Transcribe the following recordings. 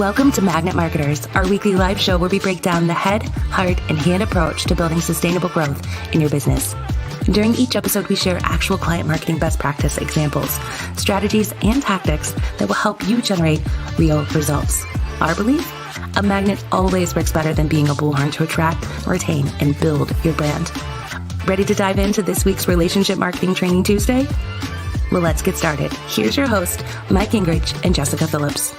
Welcome to Magnet Marketers, our weekly live show where we break down the head, heart, and hand approach to building sustainable growth in your business. During each episode, we share actual client marketing best practice examples, strategies, and tactics that will help you generate real results. Our belief? A magnet always works better than being a bullhorn to attract, retain, and build your brand. Ready to dive into this week's Relationship Marketing Training Tuesday? Well, let's get started. Here's your host, Mike Gingerich and Jessika Phillips.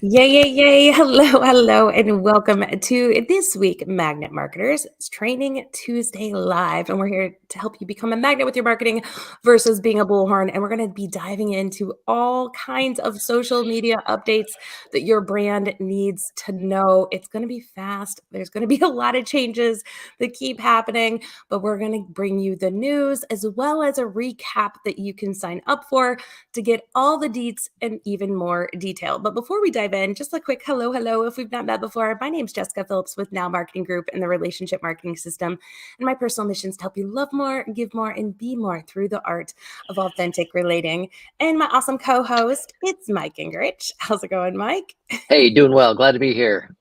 Yay. Hello, and welcome to this week, Magnet Marketers. It's Training Tuesday Live, and we're here to help you become a magnet with your marketing versus being a bullhorn. And we're going to be diving into all kinds of social media updates that your brand needs to know. It's going to be fast. There's going to be a lot of changes that keep happening, but we're going to bring you the news as well as a recap that you can sign up for to get all the deets and even more detail. But before we dive in, just a quick hello. If we've not met before, my name's Jessika Phillips with Now Marketing Group and the Relationship Marketing System. And my personal mission is to help you love more, give more, and be more through the art of authentic relating. And my awesome co-host, it's Mike Gingerich. How's it going, Mike? Hey, doing well. Glad to be here.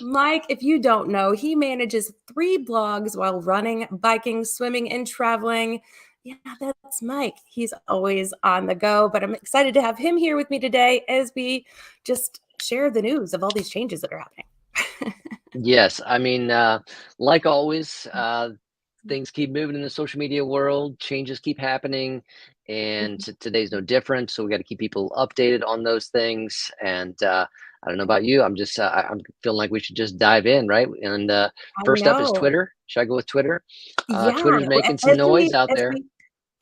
Mike, if you don't know, he manages 3 blogs while running, biking, swimming, and traveling. Yeah, that's Mike. He's always on the go, but I'm excited to have him here with me today as we just share the news of all these changes that are happening. Yes, I mean, like always, things keep moving in the social media world, changes keep happening, and today's no different. So we got to keep people updated on those things. And I don't know about you, I'm just I'm feeling like we should just dive in, right? And first up is Twitter. Should I go with Twitter? Twitter's making some noise out there.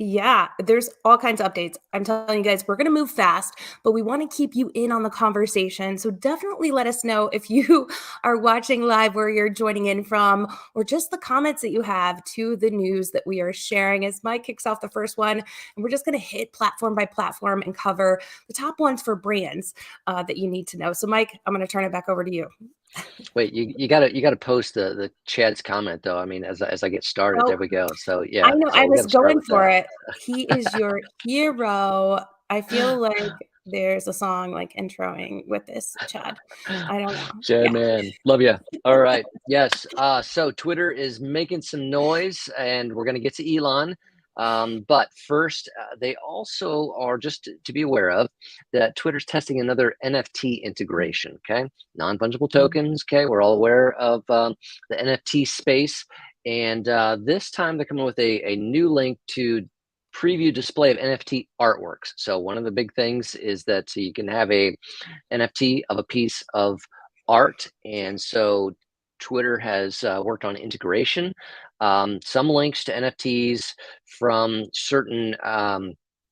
Yeah, there's all kinds of updates. I'm telling you guys, we're going to move fast, but we want to keep you in on the conversation. So definitely let us know if you are watching live, where you're joining in from, or just the comments that you have to the news that we are sharing as Mike kicks off the first one. And we're just going to hit platform by platform and cover the top ones for brands that you need to know. So Mike, I'm going to turn it back over to you. Wait, you gotta post the Chad's comment though. I mean, as I get started, there we go. So yeah, I know. so I was going for that. it. He is your hero. I feel like there's a song like introing with this, Chad. I don't know. Chad, man, love you. All right, yes. So Twitter is making some noise, and we're gonna get to Elon. But first, they also are, just to be aware of, that Twitter's testing another NFT integration, okay? Non-fungible tokens, okay? We're all aware of the NFT space. And this time they're coming with a new link to preview display of NFT artworks. So one of the big things is that you can have a NFT of a piece of art. And so Twitter has worked on integration. Some links to NFTs from certain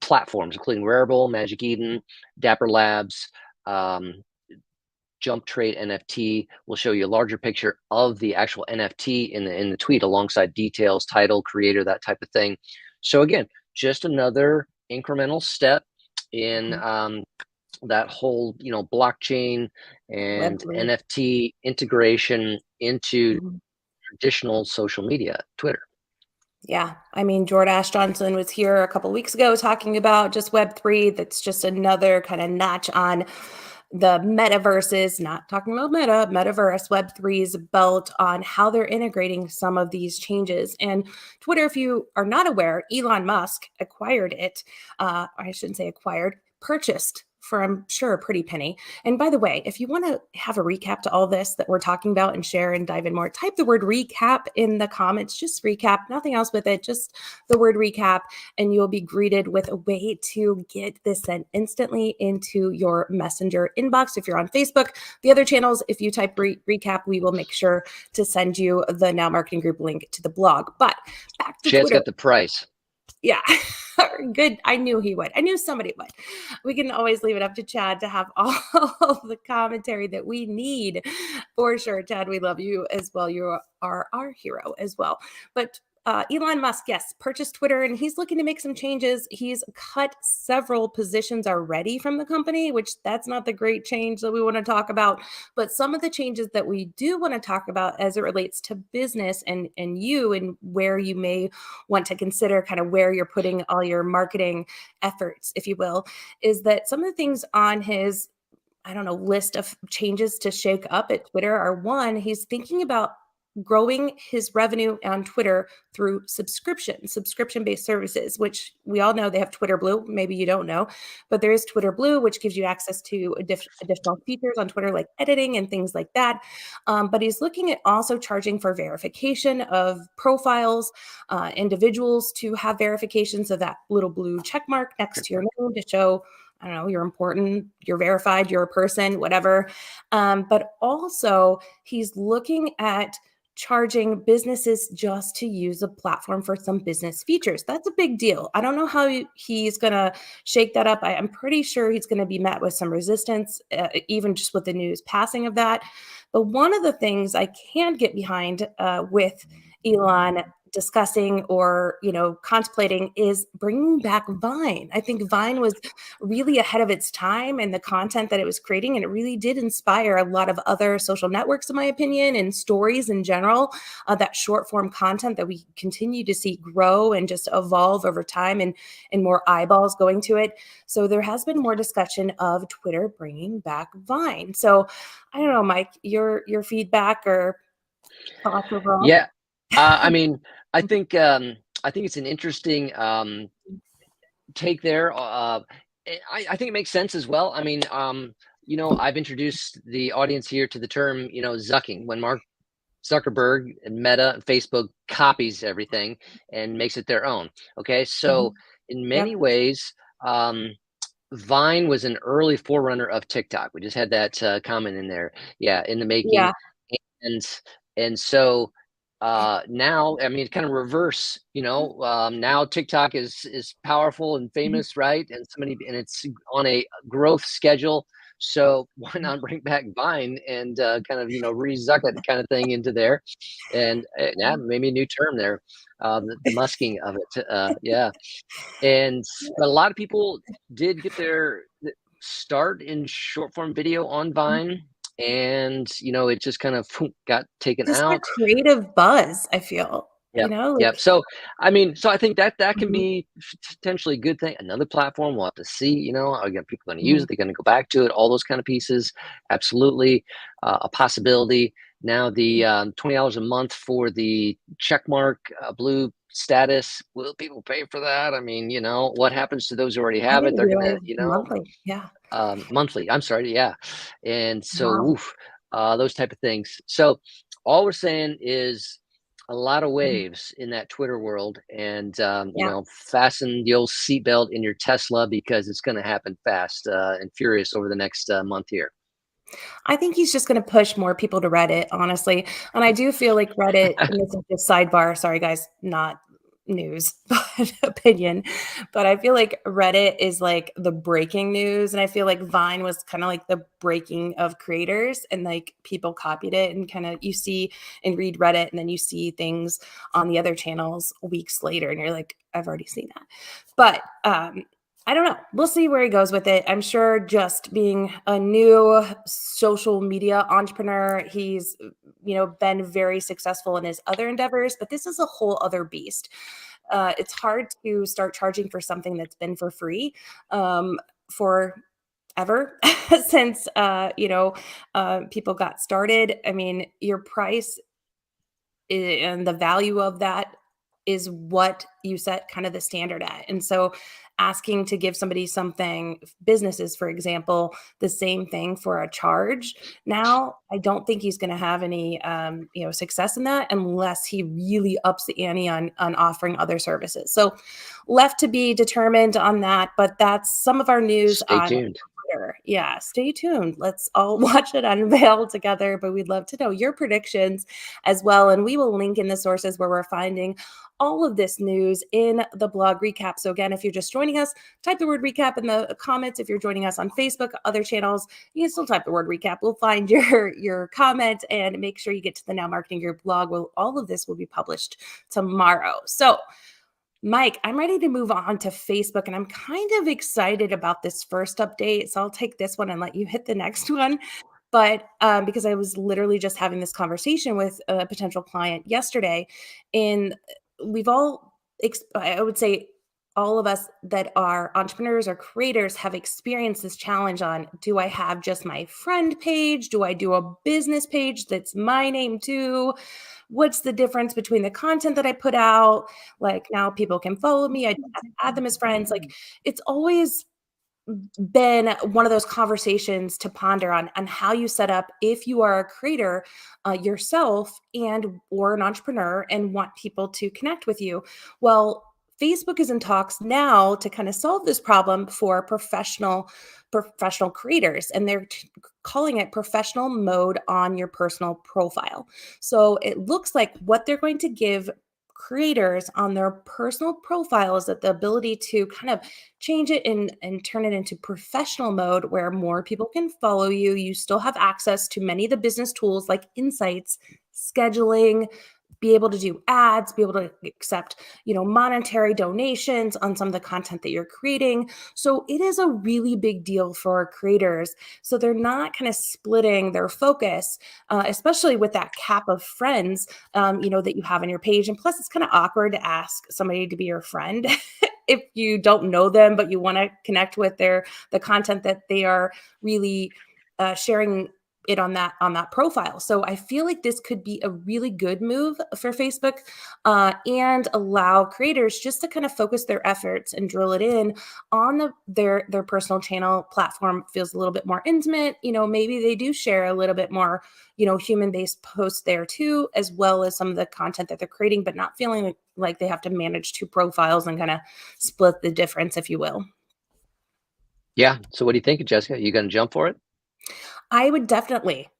platforms, including Rarible, Magic Eden, Dapper Labs, Jump Trade NFT will show you a larger picture of the actual NFT in the tweet, alongside details, title, creator, that type of thing. So again, just another incremental step in that whole, blockchain and NFT integration into traditional social media, Twitter. Yeah. I mean, Jordash Johnson was here a couple of weeks ago talking about just Web3. That's just another kind of notch on the metaverses, not talking about metaverse, Web3's belt on how they're integrating some of these changes. And Twitter, if you are not aware, Elon Musk acquired it. I shouldn't say acquired, purchased for, I'm sure, a pretty penny. And by the way, if you want to have a recap to all this that we're talking about and share and dive in more, type the word recap in the comments. Just recap, nothing else with it, just the word recap, and you'll be greeted with a way to get this sent instantly into your messenger inbox. If you're on Facebook, the other channels, if you type recap, we will make sure to send you the Now Marketing Group link to the blog. But back to Chad's Twitter. got the price. Yeah, good. I knew he would. I knew somebody would. We can always leave it up to Chad to have all the commentary that we need. For sure, Chad, we love you as well. You are our hero as well. But Elon Musk, yes, purchased Twitter and he's looking to make some changes. He's cut several positions already from the company, which that's not the great change that we want to talk about. But some of the changes that we do want to talk about as it relates to business and you and where you may want to consider kind of where you're putting all your marketing efforts, if you will, is that some of the things on his I don't know, list of changes to shake up at Twitter are one, he's thinking about growing his revenue on Twitter through subscription-based services, which we all know they have Twitter Blue. Maybe you don't know, but there is Twitter Blue, which gives you access to additional features on Twitter, like editing and things like that. But he's looking at also charging for verification of profiles, individuals to have verifications of that little blue check mark next to your name to show I don't know, you're important, you're verified, you're a person, whatever. But also, he's looking at charging businesses just to use a platform for some business features. That's a big deal. I don't know how he's going to shake that up. I'm pretty sure he's going to be met with some resistance, even just with the news passing of that. But one of the things I can get behind with Elon discussing or contemplating is bringing back Vine. I think Vine was really ahead of its time and the content that it was creating, and it really did inspire a lot of other social networks, in my opinion, and stories in general. That short form content that we continue to see grow and just evolve over time, and more eyeballs going to it. So there has been more discussion of Twitter bringing back Vine. So I don't know, Mike, your feedback or thoughts overall? Yeah. I mean, I think it's an interesting take there. I think it makes sense as well. I mean, I've introduced the audience here to the term, zucking. When Mark Zuckerberg and Meta and Facebook copies everything and makes it their own. Okay, so in many Yep. ways, Vine was an early forerunner of TikTok. We just had that comment in there, yeah, in the making, Yeah. and so now, I mean, kind of reverse, now TikTok is powerful and Mhm. famous, right? And it's on a growth schedule. So why not bring back Vine and kind of re-zuck it kind of thing into there, and yeah, maybe a new term there, the musking of it, yeah. And but a lot of people did get their start in short form video on Vine, and it just kind of got taken Just that out. creative buzz, I feel, Yep, yep. like So, I mean, so I think that can Mhm, be potentially a good thing. Another platform, we'll have to see. Again, people going to use mhm. it. They're going to go back to it. All those kind of pieces, absolutely a possibility. Now, the $20 a month for the checkmark blue status. Will people pay for that? I mean, what happens to those who already I have it? didn't They're gonna, realize monthly. Yeah. monthly. I'm sorry, yeah. And so, Wow. oof, those type of things. So, all we're saying is a lot of Mhm. waves in that Twitter world, and Yeah. fasten the old seatbelt in your Tesla because it's going to happen fast and furious over the next month here. I think he's just gonna push more people to Reddit, honestly, and I do feel like Reddit and this is just sidebar, sorry guys, not news, but opinion, but I feel like Reddit is like the breaking news, and I feel like Vine was kinda like the breaking of creators, and, like, people copied it and kinda you see and read Reddit, and then you see things on the other channels weeks later, and you're like, "I've already seen that." But, I don't know. We'll see where he goes with it. I'm sure just being a new social media entrepreneur, he's, been very successful in his other endeavors, but this is a whole other beast. It's hard to start charging for something that's been for free for ever since people got started. I mean, your price and the value of that is what you set kind of the standard at. And so asking to give somebody something, businesses, for example, the same thing for a charge. Now, I don't think he's going to have any, success in that unless he really ups the ante on offering other services. So left to be determined on that, but that's some of our news Stay on tuned. Twitter. Yeah, stay tuned. Let's all watch it unveil together, but we'd love to know your predictions as well. And we will link in the sources where we're finding all of this news in the blog recap. So again, if you're just joining us, type the word recap in the comments. If you're joining us on Facebook, other channels, you can still type the word recap. We'll find your comment and make sure you get to the Now Marketing Group blog. Well, all of this will be published tomorrow. So Mike, I'm ready to move on to Facebook, and I'm kind of excited about this first update. So I'll take this one and let you hit the next one. But because I was literally just having this conversation with a potential client yesterday, and we've all, I would say, all of us that are entrepreneurs or creators have experienced this challenge on, do I have just my friend page? Do I do a business page that's my name too? What's the difference between the content that I put out? Like now people can follow me. I don't have to add them as friends. Like it's always been one of those conversations to ponder on how you set up if you are a creator yourself and or an entrepreneur and want people to connect with you. Well, Facebook is in talks now to kind of solve this problem for professional creators, and they're calling it professional mode on your personal profile. So it looks like what they're going to give creators on their personal profile is that the ability to kind of change it and turn it into professional mode where more people can follow you. You still have access to many of the business tools like insights, scheduling, be able to do ads, be able to accept, monetary donations on some of the content that you're creating. So it is a really big deal for creators. So they're not kind of splitting their focus, especially with that cap of friends, that you have on your page. And plus, it's kind of awkward to ask somebody to be your friend if you don't know them, but you want to connect with the content that they are really sharing it on that profile. So I feel like this could be a really good move for Facebook, and allow creators just to kind of focus their efforts and drill it in on their personal channel. Platform feels a little bit more intimate. Maybe they do share a little bit more, human-based posts there too, as well as some of the content that they're creating, but not feeling like they have to manage two profiles and kind of split the difference, if you will. Yeah. So what do you think, Jessica? You going to jump for it? I would definitely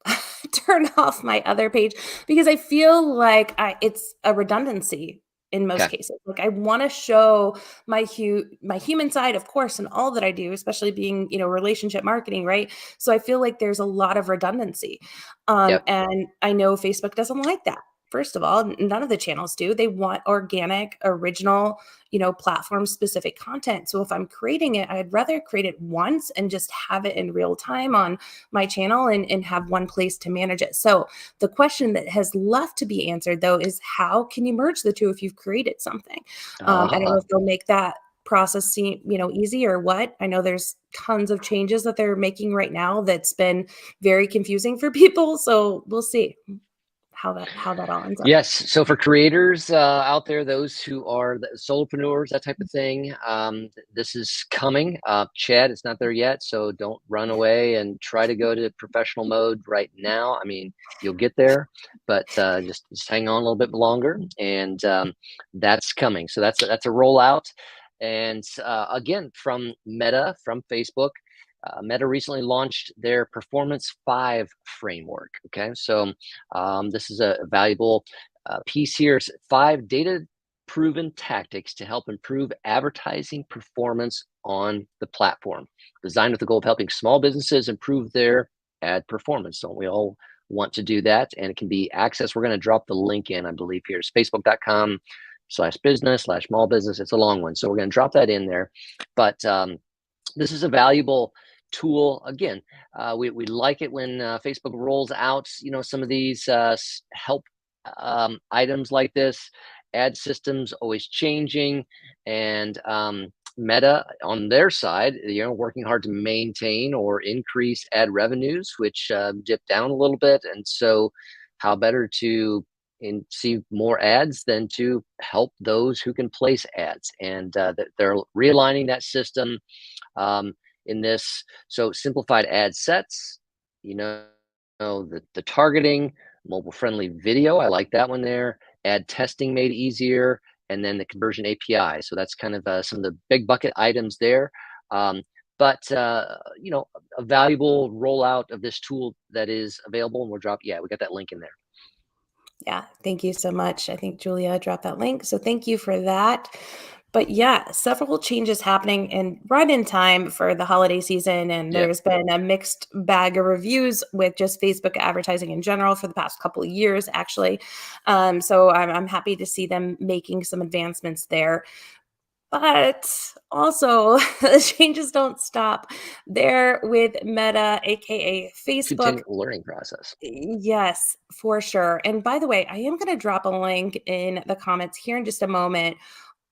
turn off my other page because I feel like it's a redundancy in most Okay. cases. Like I want to show my human side, of course, and all that I do, especially being, relationship marketing, right? So I feel like there's a lot of redundancy. Yep. And I know Facebook doesn't like that. First of all, none of the channels do. They want organic, original, platform specific content. So if I'm creating it, I'd rather create it once and just have it in real time on my channel and have one place to manage it. So the question that has left to be answered though is how can you merge the two if you've created something? I don't know Ah. if they'll make that process seem, easy or what. I know there's tons of changes that they're making right now that's been very confusing for people. So we'll see how that all ends up. Yes. So for creators out there, those who are the solopreneurs, that type of thing, this is coming. Chad, it's not there yet, so don't run away and try to go to professional mode right now. I mean, you'll get there, but just hang on a little bit longer, and that's coming. So that's a rollout. And again, from Meta, from Facebook. Meta recently launched their Performance 5 framework. Okay, so this is a valuable piece here. It's 5 data proven tactics to help improve advertising performance on the platform, designed with the goal of helping small businesses improve their ad performance. Don't we all want to do that? And it can be accessed. We're going to drop the link in, I believe, here. It's facebook.com/business/small business. It's a long one, so we're going to drop that in there. But this is a valuable tool. Again, we like it when Facebook rolls out, some of these help items like this. Ad systems always changing, and Meta on their side, working hard to maintain or increase ad revenues, which dipped down a little bit. And so, how better to see more ads than to help those who can place ads? And they're realigning that system. In this. So simplified ad sets, the targeting, mobile friendly video. I like that one there. Ad testing made easier, and then the conversion API. So that's kind of some of the big bucket items there. but a valuable rollout of this tool that is available, and we got that link in there. Yeah, thank you so much. I think Julia dropped that link. So thank you for that. But yeah, several changes happening and right in time for the holiday season. And Yeah. there's been a mixed bag of reviews with just Facebook advertising in general for the past couple of years, actually. So I'm happy to see them making some advancements there. But also, the changes don't stop there with Meta, aka Facebook. Continual learning process. Yes, for sure. And by the way, I am going to drop a link in the comments here in just a moment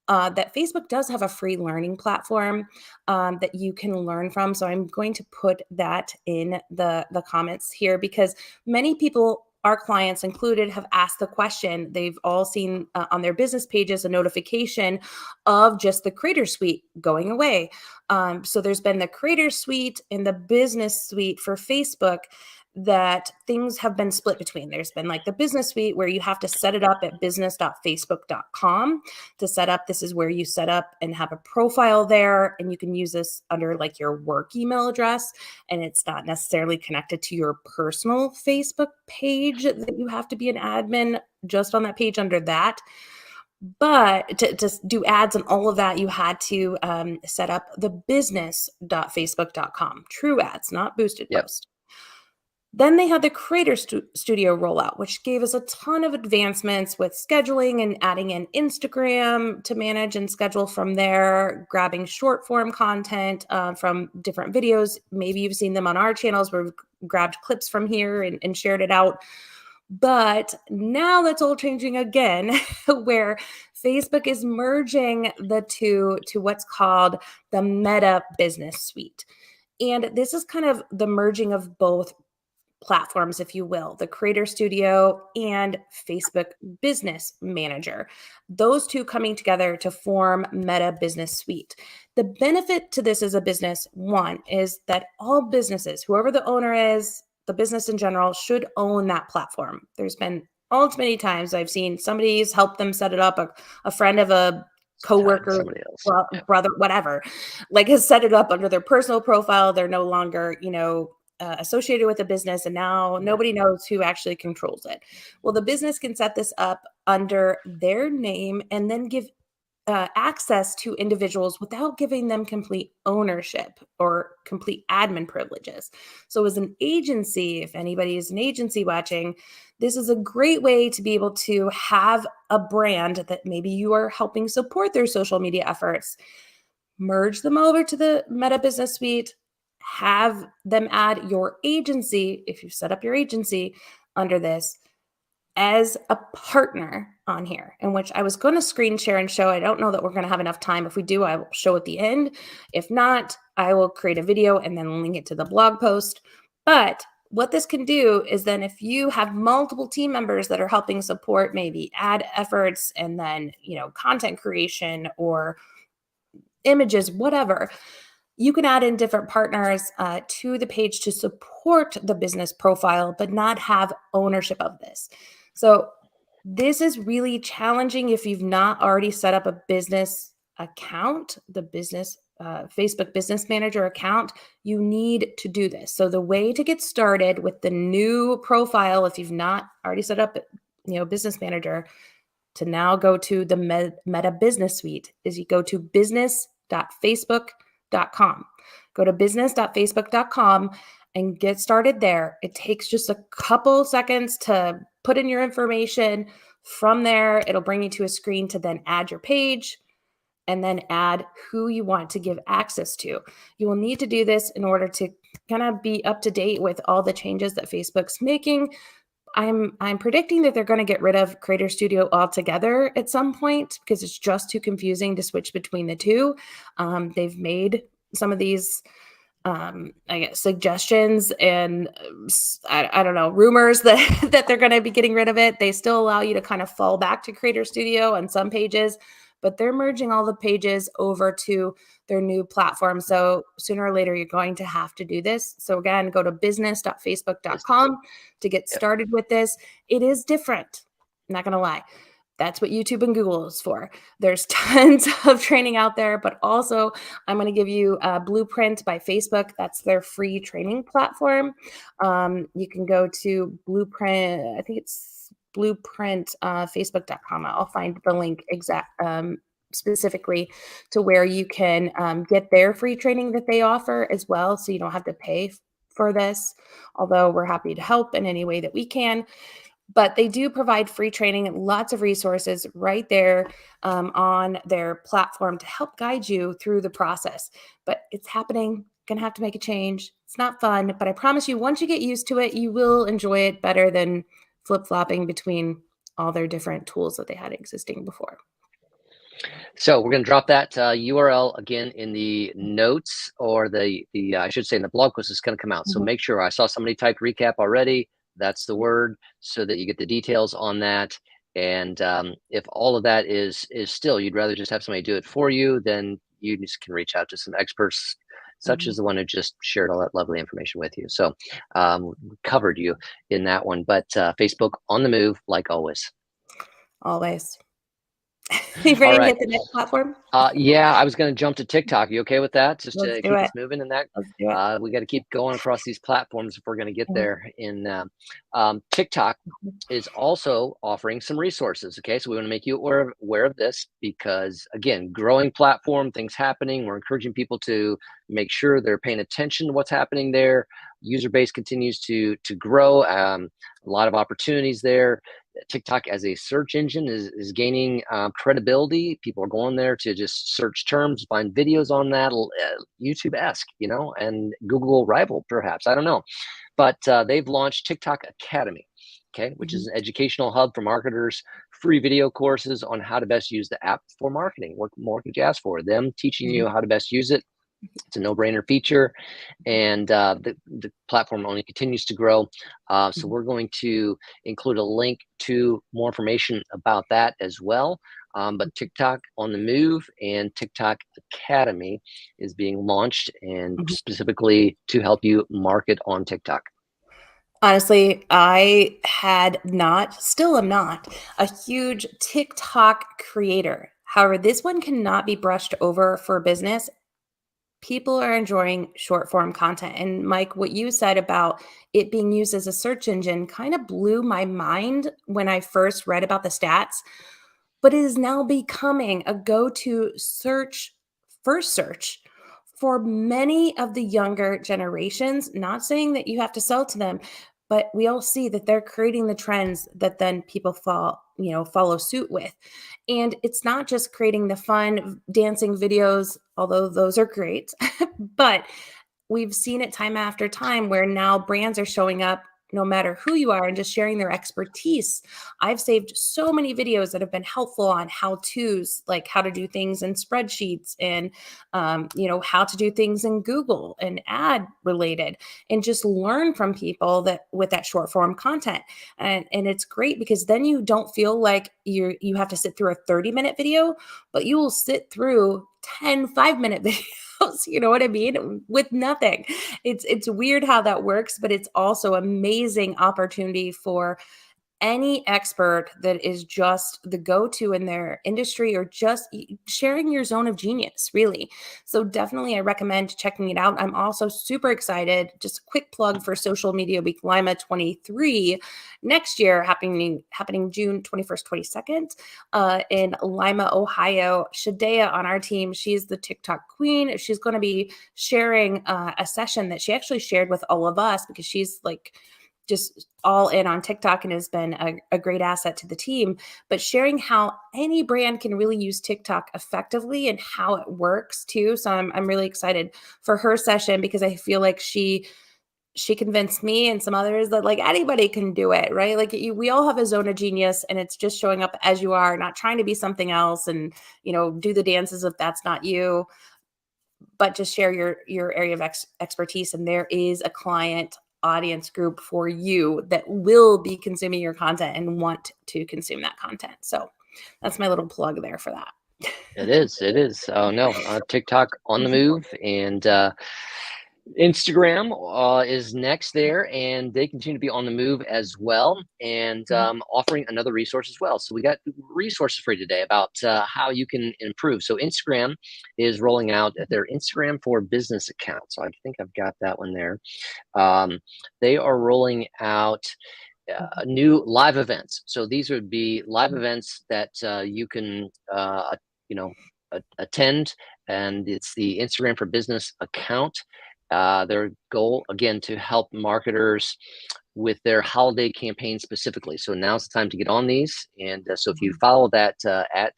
that Facebook does have a free learning platform that you can learn from. So I'm going to put that in the comments here because many people, our clients included, have asked the question. They've all seen on their business pages a notification of just the Creator Suite going away. So there's been the Creator Suite and the Business Suite for Facebook that things have been split between. There's been like the Business Suite where you have to set it up at business.facebook.com to set up. This is where you set up and have a profile there, and you can use this under like your work email address, and it's not necessarily connected to your personal Facebook page that you have to be an admin just on that page under that. But to do ads and all of that, you had to set up the business.facebook.com, true ads, not boosted post. Then they had the Creator Studio rollout, which gave us a ton of advancements with scheduling and adding in Instagram to manage and schedule from there, grabbing short form content from different videos. Maybe you've seen them on our channels where we've grabbed clips from here and shared it out. But now that's all changing again, where Facebook is merging the two to what's called the Meta Business Suite. And this is kind of the merging of both platforms, if you will, the Creator Studio and Facebook Business Manager. Those two coming together to form Meta Business Suite. The benefit to this as a business, one, is that all businesses, whoever the owner is, the business in general, should own that platform. There's been all too many times I've seen somebody's helped them set it up, a friend of a coworker, brother, whatever, like has set it up under their personal profile. They're no longer, associated with a business, and now nobody knows who actually controls it. Well, the business can set this up under their name and then give access to individuals without giving them complete ownership or complete admin privileges. So, as an agency, if anybody is an agency watching, this is a great way to be able to have a brand that maybe you are helping support their social media efforts. Merge them over to the Meta Business Suite, have them add your agency, if you set up your agency under this, as a partner on here, in which I was going to screen share and show. I don't know that we're going to have enough time. If we do, I will show at the end. If not, I will create a video and then link it to the blog post. But what this can do is then if you have multiple team members that are helping support maybe ad efforts and then, content creation or images, whatever, you can add in different partners to the page to support the business profile, but not have ownership of this. So this is really challenging if you've not already set up a business account, the business Facebook Business Manager account. You need to do this. So the way to get started with the new profile, if you've not already set up, Business Manager, to now go to the Meta Business Suite, is you go to business.facebook.com. Go to business.facebook.com and get started there. It takes just a couple seconds to put in your information. From there, it'll bring you to a screen to then add your page and then add who you want to give access to. You will need to do this in order to kind of be up to date with all the changes that Facebook's making. I'm predicting that they're going to get rid of Creator Studio altogether at some point because it's just too confusing to switch between the two. They've made some of these, suggestions and I don't know, rumors that that they're going to be getting rid of it. They still allow you to kind of fall back to Creator Studio on some pages, but they're merging all the pages over to their new platform. So sooner or later, you're going to have to do this. So again, go to business.facebook.com to get started with this. It is different. I'm not going to lie. That's what YouTube and Google is for. There's tons of training out there, but also I'm going to give you Blueprint by Facebook. That's their free training platform. You can go to Blueprint. I think it's blueprintfacebook.com. I'll find the link specifically to where you can get their free training that they offer as well. So you don't have to pay for this, although we're happy to help in any way that we can. But they do provide free training and lots of resources right there on their platform to help guide you through the process. But it's happening. Gonna have to make a change. It's not fun, but I promise you, once you get used to it, you will enjoy it better than flip-flopping between all their different tools that they had existing before. So we're going to drop that URL again in the notes, or the I should say in the blog post is going to come out. So make sure, I saw somebody type recap already. That's the word, so that you get the details on that. And if all of that is still, you'd rather just have somebody do it for you, then you just can reach out to some experts, such as the one who just shared all that lovely information with you. So covered you in that one. But Facebook on the move, like always. Always. You All ready to right. hit the next platform? Yeah, I was going to jump to TikTok. You okay with that? Just Let's to do keep it. us moving in that. Let's do it. We got to keep going across these platforms if we're going to get there. In TikTok is also offering some resources. Okay, so we want to make you aware of this, because again, growing platform, things happening. We're encouraging people to make sure they're paying attention to what's happening there. User base continues to grow. A lot of opportunities there. TikTok as a search engine is gaining credibility. People are going there to just search terms, find videos on that, YouTube-esque, and Google rival, perhaps. I don't know. But they've launched TikTok Academy, okay, which is an educational hub for marketers, free video courses on how to best use the app for marketing. What more could you ask for? Them teaching you how to best use it. It's a no-brainer feature, and the platform only continues to grow. So we're going to include a link to more information about that as well. But TikTok on the move and TikTok Academy is being launched, and specifically to help you market on TikTok. Honestly, I still am not, a huge TikTok creator. However, this one cannot be brushed over for business. People are enjoying short form content. And Mike, what you said about it being used as a search engine kind of blew my mind when I first read about the stats, but it is now becoming a go-to first search for many of the younger generations. Not saying that you have to sell to them, but we all see that they're creating the trends that then people follow suit with. And it's not just creating the fun dancing videos, although those are great, but we've seen it time after time where now brands are showing up no matter who you are and just sharing their expertise. I've saved so many videos that have been helpful on how-tos, like how to do things in spreadsheets and, how to do things in Google and ad related, and just learn from people that with that short form content. And it's great because then you don't feel like you have to sit through a 30-minute video, but you will sit through 10 5-minute videos. You know what I mean? With nothing. It's weird how that works, but it's also amazing opportunity for any expert that is just the go-to in their industry, or just sharing your zone of genius, really. So definitely I recommend checking it out. I'm also super excited, just a quick plug for Social Media Week Lima 23 next year, happening June 21st, 22nd in Lima, Ohio. Shadea on our team, she's the TikTok queen. She's going to be sharing a session that she actually shared with all of us, because she's like just all in on TikTok and has been a great asset to the team, but sharing how any brand can really use TikTok effectively and how it works too. So I'm really excited for her session, because I feel like she convinced me and some others that like anybody can do it, right? Like we all have a zone of genius, and it's just showing up as you are, not trying to be something else and, do the dances if that's not you, but just share your area of expertise. And there is a client audience group for you that will be consuming your content and want to consume that content. So that's my little plug there for that. It is. Oh no, TikTok on the move, and Instagram is next there, and they continue to be on the move as well, and Mhm. offering another resource as well. So we got resources for you today about how you can improve. So Instagram is rolling out their Instagram for Business account. So I think I've got that one there. They are rolling out new live events. So these would be live events that you can, you know, attend, and it's the Instagram for Business account. Their goal again to help marketers with their holiday campaign specifically. So now's the time to get on these, and so if you follow that at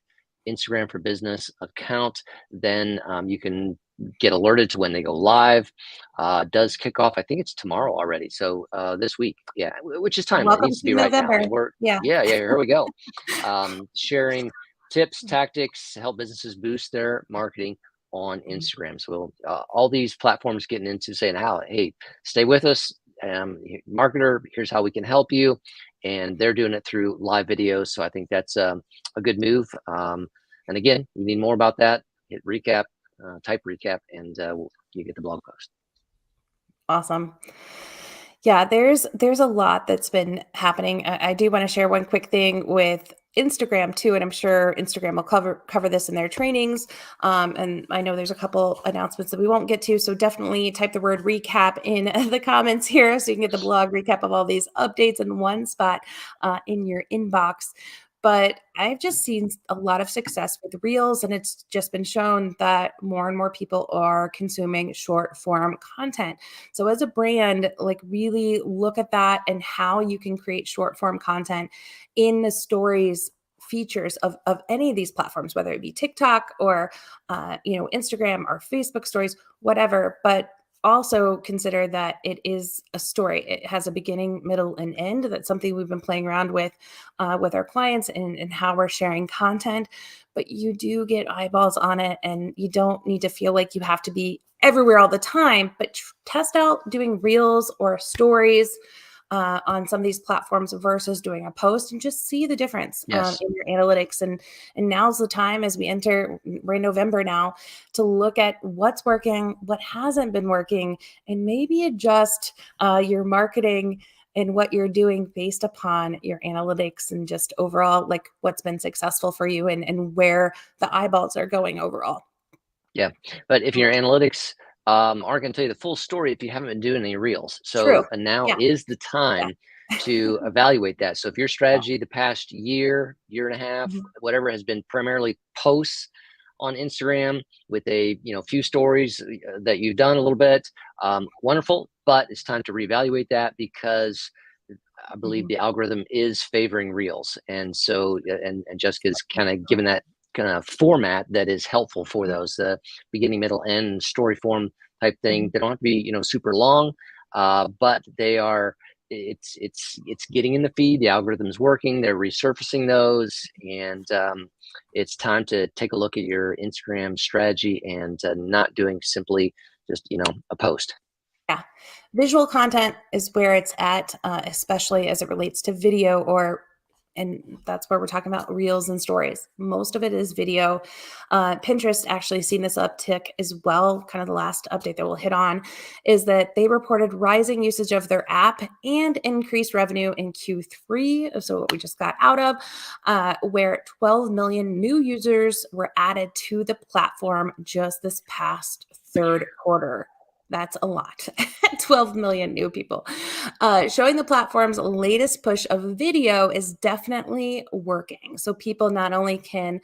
Instagram for Business account, then you can get alerted to when they go live. Does kick off, I think it's tomorrow already. So this week, yeah, which is timely. It Welcome needs to to be right now. I November. mean, we're Yeah. yeah, here we go. Sharing tips, tactics to help businesses boost their marketing on Instagram. So all these platforms getting into saying, "How, hey, stay with us, marketer. Here's how we can help you," and they're doing it through live videos. So I think that's a good move. And again, you need more about that. Hit recap, type recap, and you get the blog post. Awesome. Yeah, there's a lot that's been happening. I do want to share one quick thing with Instagram too, and I'm sure Instagram will cover this in their trainings. And I know there's a couple announcements that we won't get to, so definitely type the word recap in the comments here so you can get the blog recap of all these updates in one spot in your inbox. But I've just seen a lot of success with Reels, and it's just been shown that more and more people are consuming short form content. So as a brand, like really look at that and how you can create short form content in the stories features of any of these platforms, whether it be TikTok or Instagram or Facebook stories, whatever. But also consider that it is a story. It has a beginning, middle, and end. That's something we've been playing around with our clients and how we're sharing content. But you do get eyeballs on it, and you don't need to feel like you have to be everywhere all the time. But test out doing reels or stories on some of these platforms versus doing a post, and just see the difference Yes. in your analytics. And now's the time, as we enter, we're in November now, to look at what's working, what hasn't been working, and maybe adjust your marketing and what you're doing based upon your analytics and just overall like what's been successful for you and where the eyeballs are going overall. Yeah, but if your analytics aren't going to tell you the full story if you haven't been doing any reels, True. so now Yeah. is the Yeah. time to evaluate that. So if your Yeah. strategy the past year, year and a half, Mhm. whatever has been primarily posts on Instagram with a few stories that you've done a little bit, wonderful. But it's time to reevaluate that because I believe Mhm. the algorithm is favoring reels, and so and Jessica's kind of given that kind of format that is helpful for Mhm. those beginning, middle, end story form type thing. Mhm. They don't have to be super long, but they are. It's getting in the feed. The algorithm's working. They're resurfacing those, and it's time to take a look at your Instagram strategy and not doing simply just a post. Yeah. Visual content is where it's at, especially as it relates to video and that's where we're talking about reels and stories. Most of it is video. Pinterest actually seen this uptick as well. Kind of the last update that we'll hit on is that they reported rising usage of their app and increased revenue in Q3. So what we just got out of, where 12 million new users were added to the platform just this past third quarter. That's a lot. 12 million new people. Showing the platform's latest push of video is definitely working. So people not only can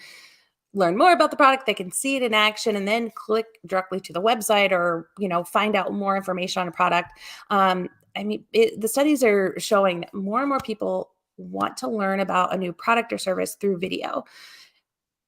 learn more about the product, they can see it in action and then click directly to the website or, find out more information on a product. The studies are showing that more and more people want to learn about a new product or service through video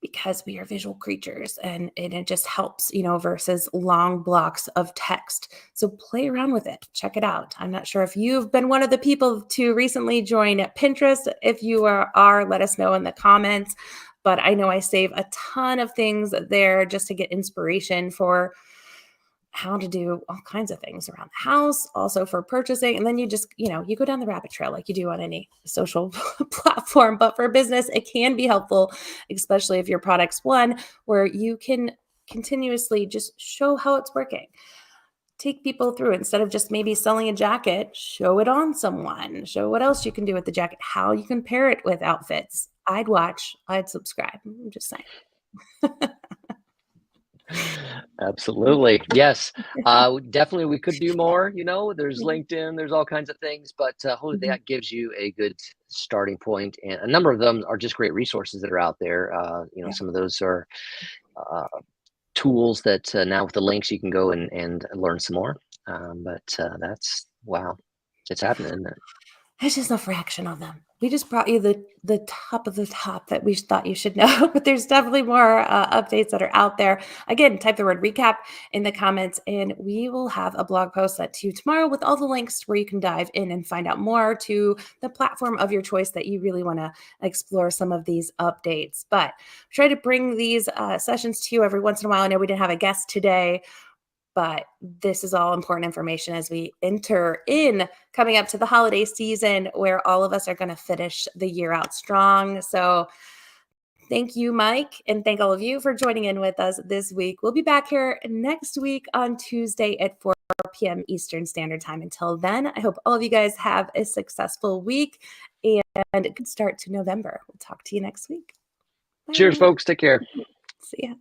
because we are visual creatures and it just helps, versus long blocks of text. So play around with it. Check it out. I'm not sure if you've been one of the people to recently join Pinterest. If you are, let us know in the comments. But I know I save a ton of things there just to get inspiration for how to do all kinds of things around the house, also for purchasing. And then you just, you go down the rabbit trail like you do on any social platform. But for business, it can be helpful, especially if your product's one where you can continuously just show how it's working. take people through instead of just maybe selling a jacket, show it on someone, show what else you can do with the jacket, how you can pair it with outfits. I'd watch, I'd subscribe. I'm just saying. Absolutely. Yes. Definitely we could do more, there's LinkedIn, there's all kinds of things, but hopefully Mhm. that gives you a good starting point. And a number of them are just great resources that are out there. Yeah. Some of those are uh, tools that now with the links you can go and learn some more. But that's wow, it's happening, isn't it? It's just a fraction of them. We just brought you the top of the top that we thought you should know, but there's definitely more updates that are out there. Again, type the word recap in the comments, and we will have a blog post set to you tomorrow with all the links where you can dive in and find out more to the platform of your choice that you really want to explore some of these updates. But try to bring these sessions to you every once in a while. I know we didn't have a guest today, but this is all important information as we enter in coming up to the holiday season where all of us are going to finish the year out strong. So thank you, Mike, and thank all of you for joining in with us this week. We'll be back here next week on Tuesday at 4 p.m. Eastern Standard Time. Until then, I hope all of you guys have a successful week and a good start to November. We'll talk to you next week. Bye, Cheers, everyone. folks. Take care. See ya.